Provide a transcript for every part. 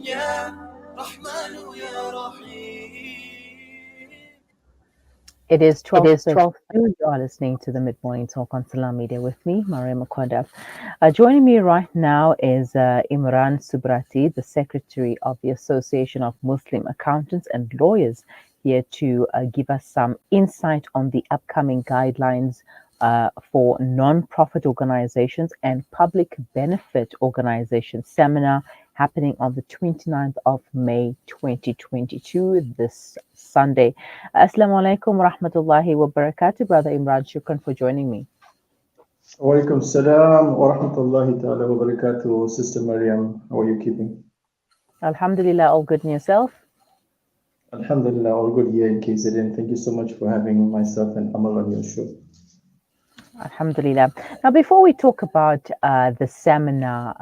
يا رحمن يا رحيم. It is 12:32. You are listening to the Mid-Morning Talk on Salam Media with me, Mariam Makwada. Joining me right now is Imraan Subrathie, the Secretary of the Association of Muslim Accountants and Lawyers, here to give us some insight on the upcoming guidelines for non-profit organizations and public benefit organizations seminar happening on the 29th of May 2022, this Sunday. Assalamu alaikum wa rahmatullahi wa barakatuh. Brother Imran, shukran for joining me. Wa alaikum salam wa rahmatullahi ta'ala wa barakatuh. Sister Mariam, how are you keeping? Alhamdulillah, all good in yourself? Alhamdulillah, all good here in KZN. Thank you so much for having myself and Amal on your show. Alhamdulillah. Now, before we talk about the seminar,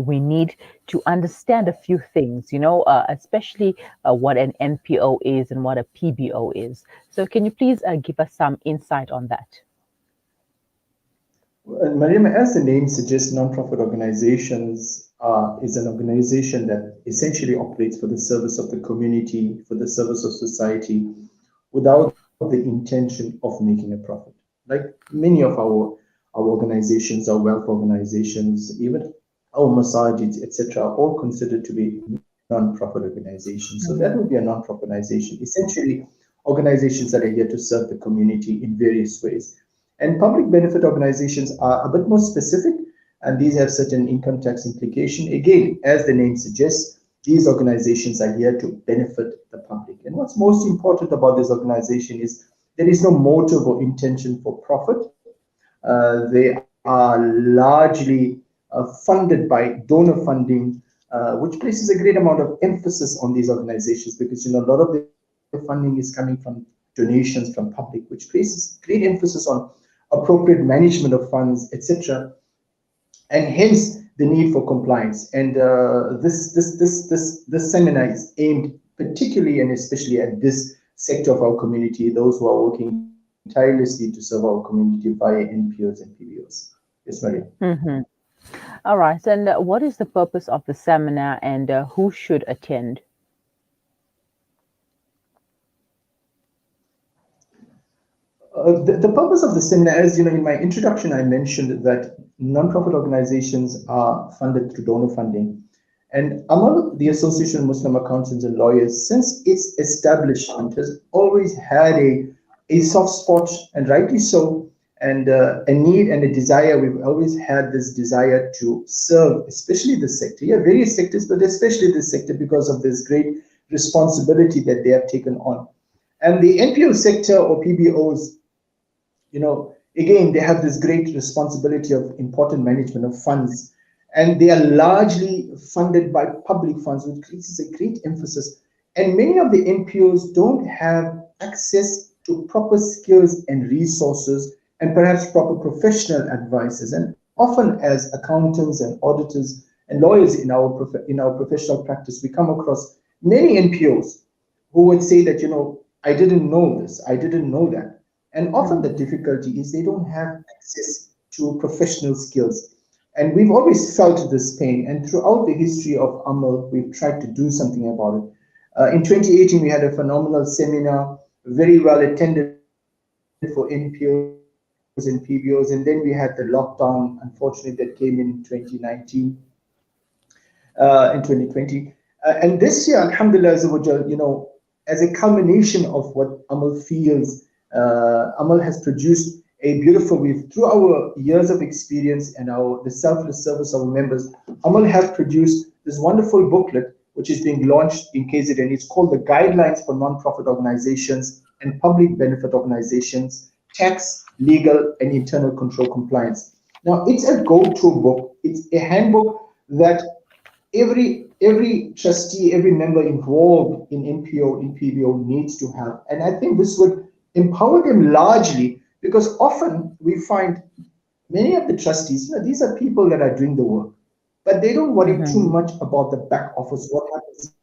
we need to understand a few things, especially what an NPO is and what a PBO is. So can you please give us some insight on that? Mariam, as the name suggests, non-profit organizations is an organization that essentially operates for the service of the community, for the service of society, without the intention of making a profit. Like many of our organizations, our wealth organizations, even our masajids, etc., are all considered to be non-profit organizations. So that would be a non-profit organization, essentially organizations that are here to serve the community in various ways. And public benefit organizations are a bit more specific, and these have certain income tax implication. Again, as the name suggests, these organizations are here to benefit the public. And what's most important about this organization is there is no motive or intention for profit. They are largely funded by donor funding, which places a great amount of emphasis on these organizations because a lot of the funding is coming from donations from public, which places great emphasis on appropriate management of funds, etc., and hence the need for compliance. And this seminar is aimed particularly and especially at this sector of our community, those who are working tirelessly to serve our community via NPOs and PBOs. Yes, Maria. All right. And what is the purpose of the seminar and who should attend? The purpose of the seminar, as in my introduction, I mentioned that non-profit organizations are funded through donor funding. And among the Association of Muslim Accountants and Lawyers, since its establishment, has always had a soft spot, and rightly so, and a need and a desire. We've always had this desire to serve, especially this sector. Yeah, various sectors, but especially this sector because of this great responsibility that they have taken on. And the NPO sector or PBOs, again, they have this great responsibility of important management of funds. And they are largely funded by public funds, which creates a great emphasis. And many of the NPOs don't have access to proper skills and resources and perhaps proper professional advices. And often as accountants and auditors and lawyers in our professional practice, we come across many NPOs who would say that, I didn't know this, I didn't know that. And often the difficulty is they don't have access to professional skills. And we've always felt this pain. And throughout the history of Amal, we've tried to do something about it. In 2018, we had a phenomenal seminar, very well attended for NPOs and PBOs. And then we had the lockdown, unfortunately, that came in 2019, in 2020. And this year, alhamdulillah, as a culmination of what Amal feels, Amal has produced a beautiful, through our years of experience and the selfless service of our members, Amal has produced this wonderful booklet, which is being launched in KZN. It's called the Guidelines for Non-Profit Organizations and Public Benefit Organizations, Tax, Legal, and Internal Control Compliance. Now, it's a go-to book. It's a handbook that every trustee, every member involved in NPO, in PBO needs to have. And I think this would empower them largely because often we find many of the trustees, these are people that are doing the work, but they don't worry too much about the back office, what happens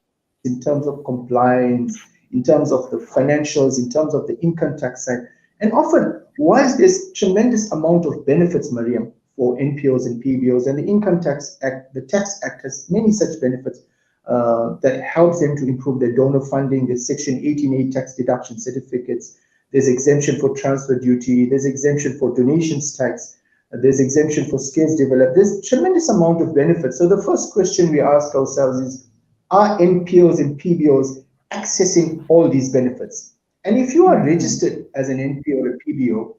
in terms of compliance, in terms of the financials, in terms of the income tax side. And often, whilst there's tremendous amount of benefits, Mariam, for NPOs and PBOs, and the Income Tax Act, the Tax Act has many such benefits, that helps them to improve their donor funding. There's Section 18A tax deduction certificates. There's exemption for transfer duty. There's exemption for donations tax. There's exemption for skills development. There's tremendous amount of benefits. So the first question we ask ourselves is, are NPOs and PBOs accessing all these benefits? And if you are registered as an NPO or a PBO,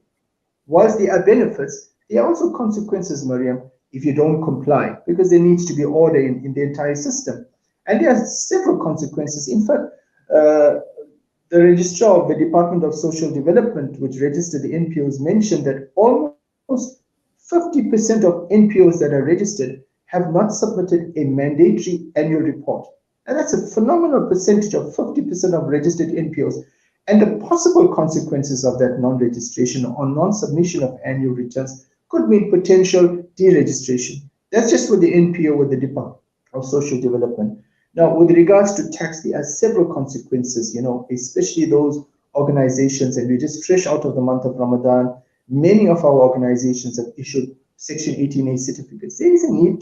whilst there are benefits, there are also consequences, Mariam, if you don't comply, because there needs to be order in the entire system. And there are several consequences. In fact, the registrar of the Department of Social Development, which registered the NPOs, mentioned that almost 50% of NPOs that are registered have not submitted a mandatory annual report. And that's a phenomenal percentage of 50% of registered NPOs. And the possible consequences of that non-registration or non-submission of annual returns could mean potential deregistration. That's just for the NPO with the Department of Social Development. Now, with regards to tax, there are several consequences, especially those organizations, and we're just fresh out of the month of Ramadan. Many of our organizations have issued Section 18A certificates. There is a need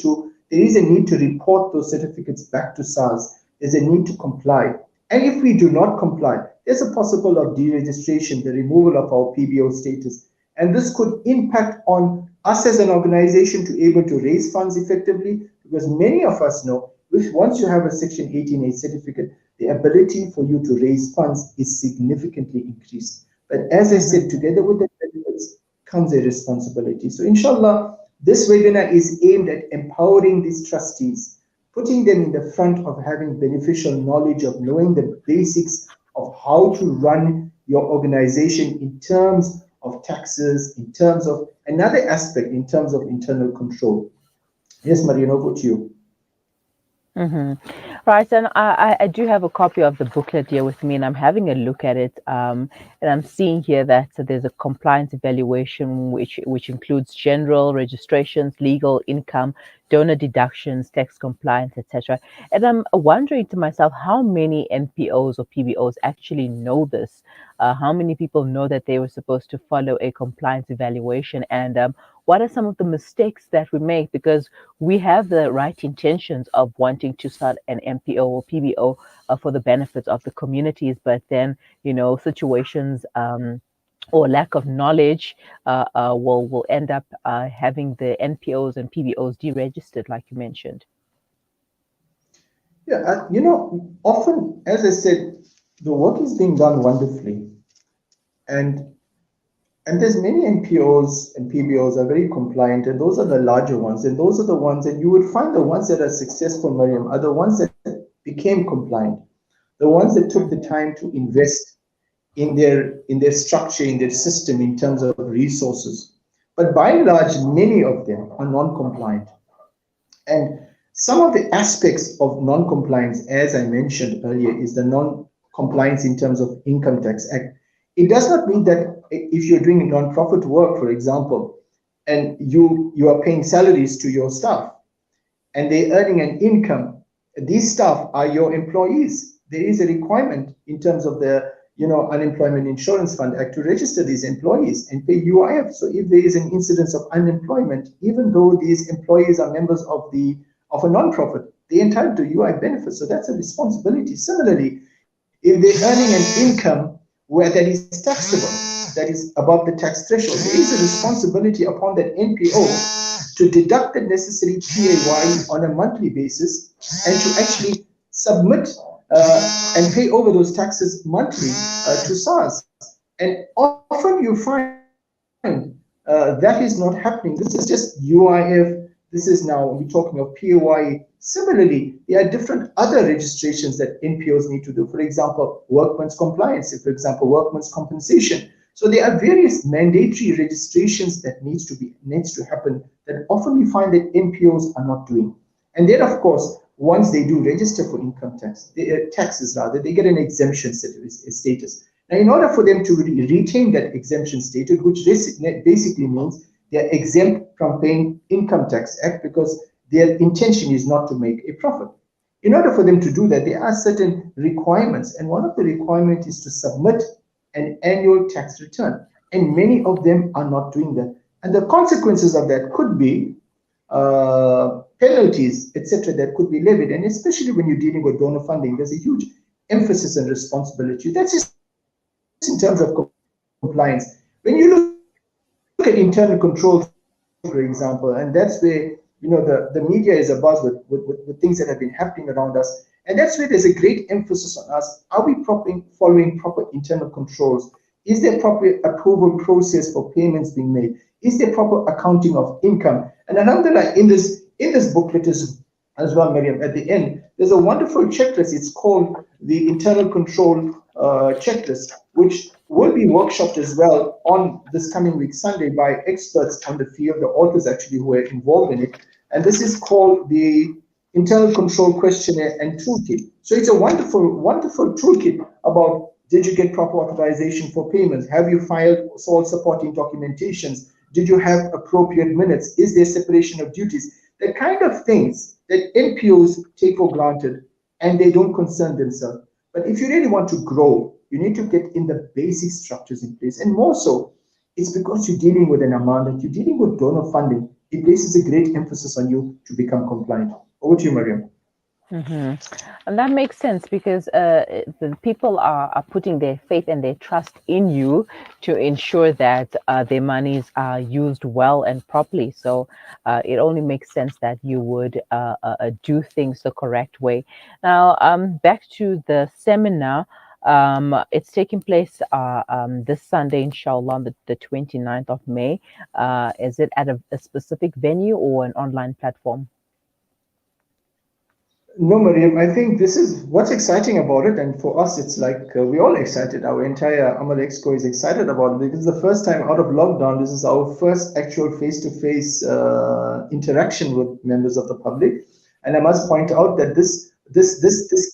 to report those certificates back to SARS. There's a need to comply. And if we do not comply, there's a possible of deregistration, the removal of our PBO status. And this could impact on us as an organization to be able to raise funds effectively, because many of us know once you have a Section 18A certificate, the ability for you to raise funds is significantly increased. But as I said, together with the benefits comes a responsibility. So inshallah, this webinar is aimed at empowering these trustees, putting them in the front of having beneficial knowledge of knowing the basics of how to run your organization in terms of taxes, in terms of another aspect, in terms of internal control. Yes, Mariam, over to you. Right, and I do have a copy of the booklet here with me, and I'm having a look at it, and I'm seeing here that there's a compliance evaluation which includes general registrations, legal, income, donor deductions, tax compliance, etc. And I'm wondering to myself, how many NPOs or PBOs actually know this? How many people know that they were supposed to follow a compliance evaluation? And what are some of the mistakes that we make? Because we have the right intentions of wanting to start an NPO or PBO for the benefits of the communities, but then, situations or lack of knowledge will end up having the NPOs and PBOs deregistered, like you mentioned. Yeah, often, as I said, the work is being done wonderfully. And there's many NPOs and PBOs are very compliant, and those are the larger ones. And those are the ones, and you would find the ones that are successful, Mariam, are the ones that became compliant, the ones that took the time to invest in their structure, in their system, in terms of resources. But by and large, many of them are non-compliant. And some of the aspects of non-compliance, as I mentioned earlier, is the non-compliance in terms of Income Tax Act. It does not mean that if you're doing non-profit work, for example, and you are paying salaries to your staff and they're earning an income, these staff are your employees. There is a requirement in terms of the Unemployment Insurance Fund Act to register these employees and pay UIF. So if there is an incidence of unemployment, even though these employees are members of a non-profit, they're entitled to UI benefits. So that's a responsibility. Similarly, if they're earning an income where that is taxable, that is above the tax threshold, there is a responsibility upon that NPO to deduct the necessary PAYE on a monthly basis and to actually submit and pay over those taxes monthly to SARS. And often you find that is not happening. This is just UIF. This is now, we're talking of PAYE. Similarly, there are different other registrations that NPOs need to do. For example, workman's compliance, for example, workman's compensation. So there are various mandatory registrations that needs to happen that often we find that NPOs are not doing. And then, of course, once they do register for income tax, taxes rather, they get an exemption status. Now, in order for them to retain that exemption status, which basically means they're exempt from paying Income Tax Act because their intention is not to make a profit. In order for them to do that, there are certain requirements, and one of the requirements is to submit an annual tax return, and many of them are not doing that. And the consequences of that could be penalties, etc., that could be levied. And especially when you're dealing with donor funding, there's a huge emphasis and responsibility. That's just in terms of compliance. When you look at internal controls, for example, and that's where the media is abuzz with things that have been happening around us. And that's where there's a great emphasis on us. Are we following proper internal controls? Is there proper approval process for payments being made? Is there proper accounting of income? And alhamdulillah, in this booklet as well, Miriam, at the end, there's a wonderful checklist. It's called the Internal Control Checklist, which will be workshopped as well on this coming week, Sunday, by experts on the field, the authors actually who are involved in it. And this is called the Internal Control Questionnaire and Toolkit. So it's a wonderful, wonderful toolkit about, did you get proper authorization for payments? Have you filed all supporting documentations? Did you have appropriate minutes? Is there separation of duties? The kind of things that NPOs take for granted and they don't concern themselves. But if you really want to grow, you need to get in the basic structures in place. And more so, it's because you're dealing with an amount, you're dealing with donor funding. It places a great emphasis on you to become compliant. Over to you, Mariam. And that makes sense because the people are putting their faith and their trust in you to ensure that their monies are used well and properly. So it only makes sense that you would do things the correct way. Now, back to the seminar. It's taking place this Sunday, inshallah, on the 29th of May. Is it at a specific venue or an online platform? No, Mariam, I think this is what's exciting about it. And for us, it's like we're all excited. Our entire Amal Exco is excited about it because the first time out of lockdown, this is our first actual face-to-face interaction with members of the public. And I must point out that this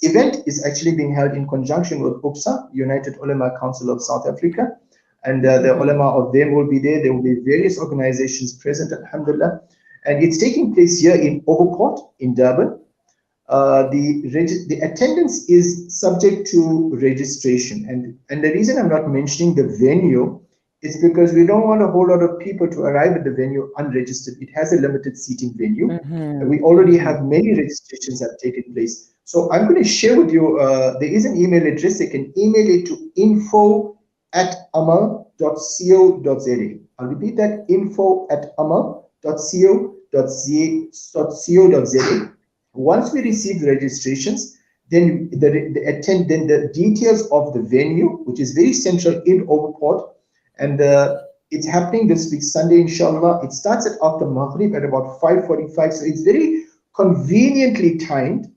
event is actually being held in conjunction with UPSA, United Ulama Council of South Africa. And the ulama of them will be there. There will be various organizations present, alhamdulillah. And it's taking place here in Overport, in Durban. The attendance is subject to registration, and the reason I'm not mentioning the venue is because we don't want a whole lot of people to arrive at the venue unregistered. It has a limited seating venue, and we already have many registrations that have taken place. So I'm going to share with you, there is an email address. They can email it to info@amal.co.za. I'll repeat that, info@amal.co.za. Once we receive the registrations, then the details of the venue, which is very central in Overport, and it's happening this week, Sunday, inshallah. It starts at after Maghrib at about 5:45, so it's very conveniently timed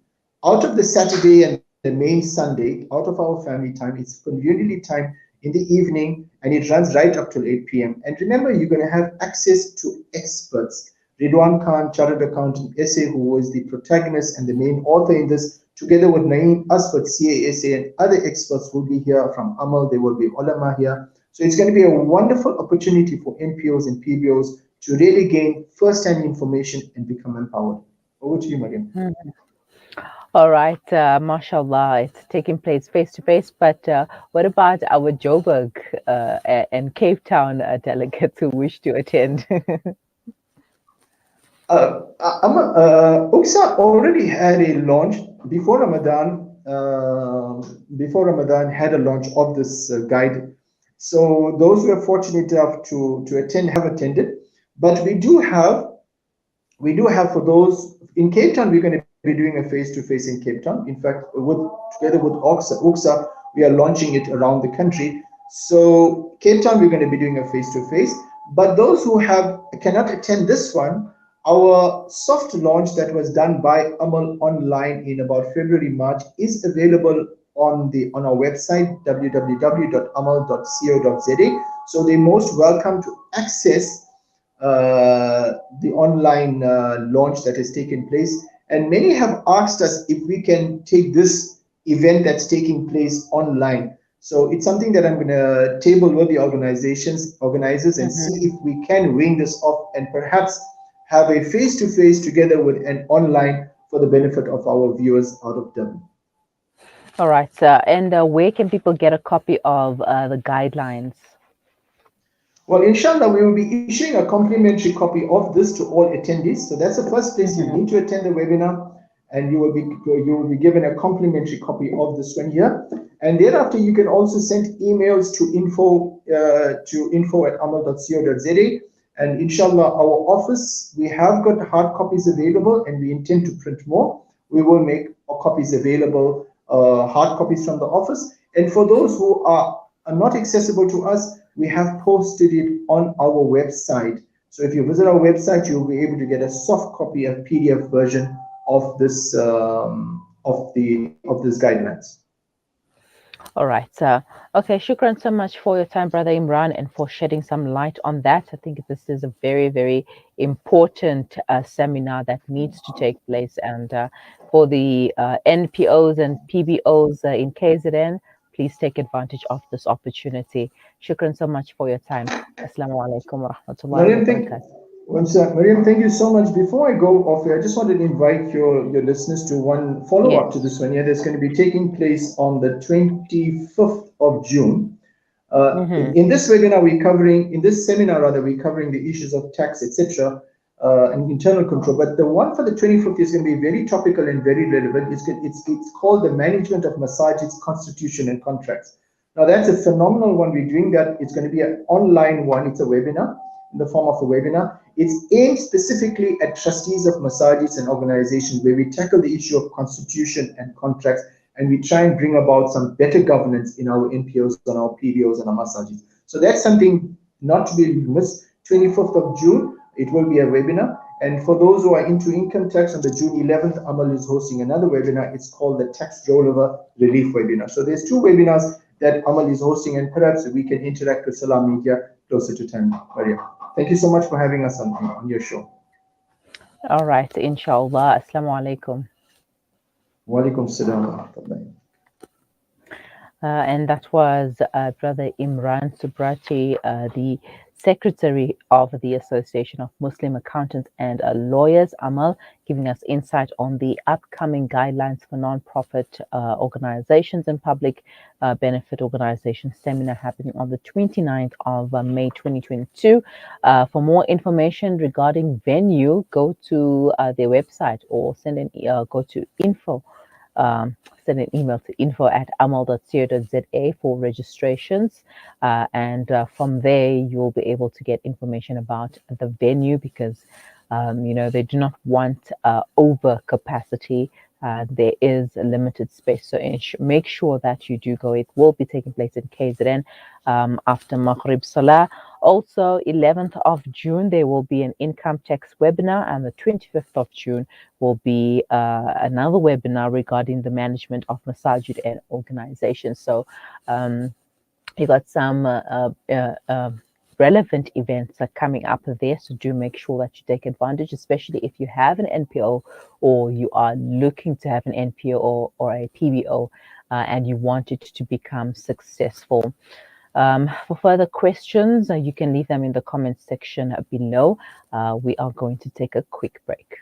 out of the Saturday and the main Sunday, out of our family time. It's conveniently timed in the evening, and it runs right up till 8 p.m. And remember, you're going to have access to experts. Ridwan Khan, Chartered Accountant SA, who was the protagonist and the main author in this, together with Naeem Asfat, CASA, and other experts will be here from Amal. There will be ulama here. So it's going to be a wonderful opportunity for NPOs and PBOs to really gain first-hand information and become empowered. Over to you, Mariam. All right, mashallah, it's taking place face to face. But what about our Joburg and Cape Town delegates who wish to attend? UXA already had a launch before Ramadan. Before Ramadan, had a launch of this guide. So those who are fortunate enough to attend have attended. But we do have for those in Cape Town, we're going to be doing a face-to-face in Cape Town. In fact, together with UXA, we are launching it around the country. So Cape Town, we're going to be doing a face-to-face. But those who cannot attend this one, our soft launch that was done by Amal online in about February, March is available on our website, www.amal.co.za. So they're most welcome to access the online launch that has taken place. And many have asked us if we can take this event that's taking place online. So it's something that I'm going to table with the organizers and see if we can wing this off and perhaps have a face-to-face together with an online for the benefit of our viewers out of Durban. All right, and where can people get a copy of the guidelines? Well, inshallah, we will be issuing a complimentary copy of this to all attendees. So that's the first place you need to attend the webinar, and you will be given a complimentary copy of this one here. And thereafter, you can also send emails to info@amal.co.za. And inshallah, our office, we have got hard copies available, and we intend to print more. We will make copies available, hard copies from the office. And for those who are not accessible to us, we have posted it on our website. So if you visit our website, you'll be able to get a soft copy, a PDF version of this of this guidelines. All right. Okay, shukran so much for your time, Brother Imran, and for shedding some light on that. I think this is a very, very important seminar that needs to take place. And for the NPOs and PBOs in KZN, please take advantage of this opportunity. Shukran so much for your time. Assalamu alaikum wa rahmatullahi wa barakatuh. Mariam, thank you so much. Before I go off here, I just wanted to invite your listeners to one follow-up to this one here that's going to be taking place on the 25th of June. In this webinar, in this seminar, we're covering the issues of tax, etc., and internal control. But the one for the 25th is going to be very topical and very relevant. It's called the Management of Masajids, Constitution and Contracts. Now, that's a phenomenal one. We're doing that. It's going to be an online one. It's a webinar in the form of a webinar. It's aimed specifically at trustees of masajids and organizations, where we tackle the issue of constitution and contracts, and we try and bring about some better governance in our NPOs and our PBOs and our masajids. So that's something not to be missed. 25th of June, it will be a webinar. And for those who are into income tax, on the June 11th, Amal is hosting another webinar. It's called the Tax Rollover Relief Webinar. So there's two webinars that Amal is hosting, and perhaps we can interact with Salam Media closer to time. Maria, thank you so much for having us on your show. All right, inshallah. Assalamu alaikum. Wa alaikum salam. And that was Brother Imraan Subrathie, the Secretary of the Association of Muslim Accountants and Lawyers, Amal, giving us insight on the upcoming guidelines for non-profit organizations and public benefit organizations seminar happening on the 29th of May 2022. For more information regarding venue, go to their website or go to info. Send an email to info@amal.co.za for registrations, and from there you'll be able to get information about the venue, because they do not want over capacity. There is a limited space, so make sure that you do go. It will be taking place in KZN after Maghrib Salah. Also, 11th of June, there will be an income tax webinar, and the 25th of June will be another webinar regarding the management of masajid and organizations. So you got some relevant events are coming up there, so do make sure that you take advantage, especially if you have an NPO or you are looking to have an NPO or a PBO and you want it to become successful. For further questions, you can leave them in the comments section below. We are going to take a quick break.